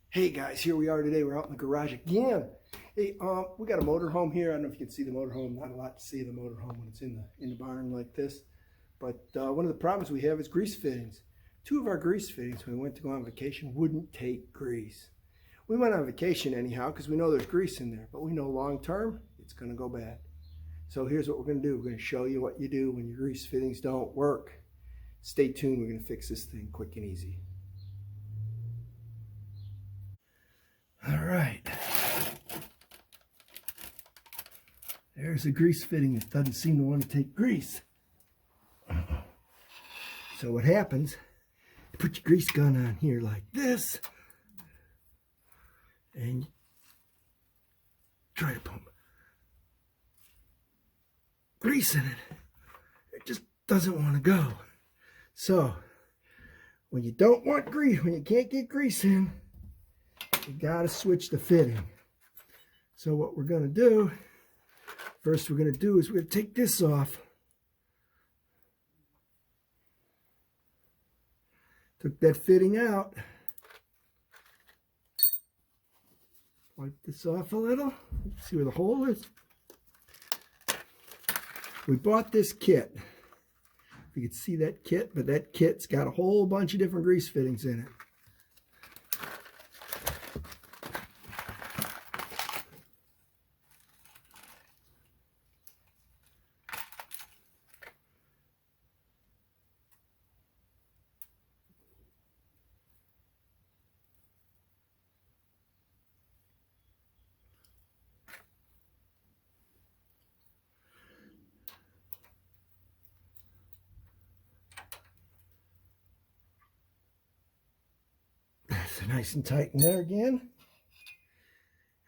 Hey guys, here we are today. We're out in the garage again. Hey, we got a motorhome here. I don't know if you can see the motorhome. Not a lot to see of the motorhome when it's in the barn like this. But one of the problems we have is grease fittings. Two of our grease fittings, when we went to go on vacation, wouldn't take grease. We went on vacation anyhow because we know there's grease in there, but we know long term it's going to go bad. So here's what we're going to do. We're going to show you what you do when your grease fittings don't work. Stay tuned. We're going to fix this thing quick and easy. All right, there's a grease fitting that doesn't seem to want to take grease. So what happens, you put your grease gun on here like this, and try to pump grease in it. It just doesn't want to go. So when you don't want grease, when you can't get grease in, you gotta switch the fitting. So what we're gonna do, first we're gonna do is we're gonna take this off. Took that fitting out. Wipe this off a little. See where the hole is? We bought this kit. You can see that kit, but that kit's got a whole bunch of different grease fittings in it. Nice and tight in there again.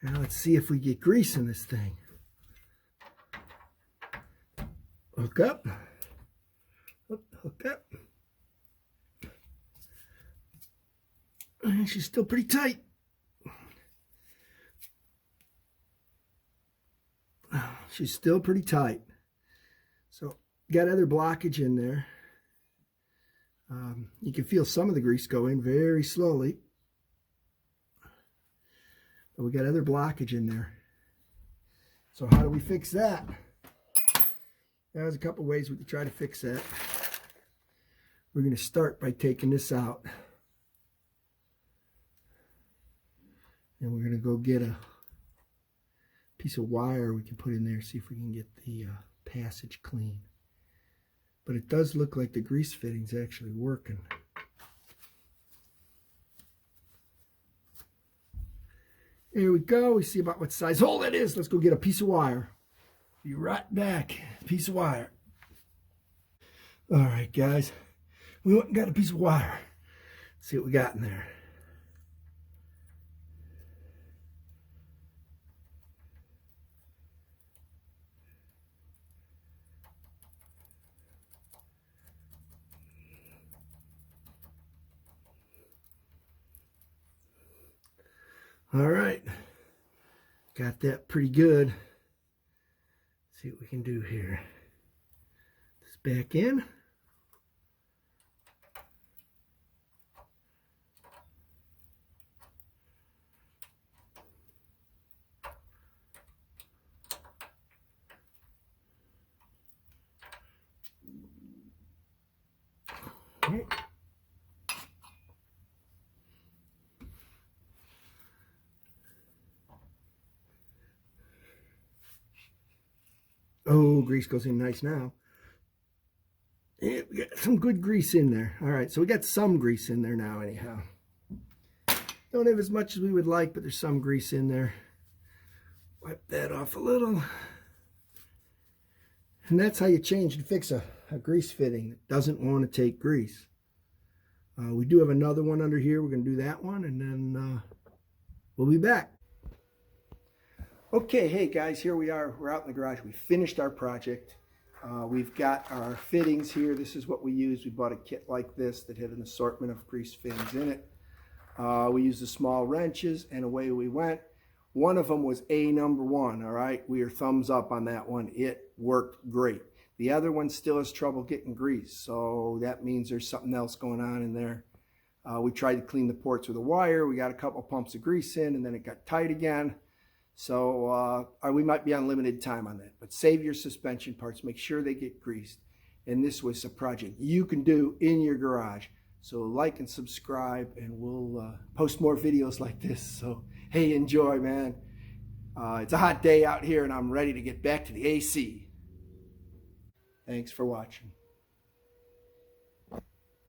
Now let's see if we get grease in this thing. Hook up. Hook up. And she's still pretty tight. She's still pretty tight. So got other blockage in there. You can feel some of the grease go in very slowly. But we got other blockage in there. So how do we fix that? There's a couple ways we can try to fix that. We're going to start by taking this out. And we're going to go get a piece of wire we can put in there, see if we can get the passage clean. But it does look like the grease fitting's actually working. Here we go. We see about what size hole it is. Let's go get a piece of wire. Be right back. Piece of wire. All right, guys. We went and got a piece of wire. Let's see what we got in there. All right, got that pretty good. Let's see what we can do here. This back in. Okay. Oh, grease goes in nice now. Yeah, we got some good grease in there. All right, so we got some grease in there now anyhow. Don't have as much as we would like, but there's some grease in there. Wipe that off a little. And that's how you change and fix a grease fitting that doesn't want to take grease. We do have another one under here. We're going to do that one, and then we'll be back. Okay, hey guys, here we are. We're out in the garage. We finished our project. We've got our fittings here. This is what we used. We bought a kit like this that had an assortment of grease fittings in it. We used the small wrenches, and away we went. One of them was number one, all right? We are thumbs up on that one. It worked great. The other one still has trouble getting grease, so that means there's something else going on in there. We tried to clean the ports with a wire. We got a couple pumps of grease in, and then it got tight again. So we might be on limited time on that. But save your suspension parts. Make sure they get greased. And this was a project you can do in your garage. So like and subscribe, and we'll post more videos like this. So hey, enjoy, man. It's a hot day out here, and I'm ready to get back to the AC. Thanks for watching.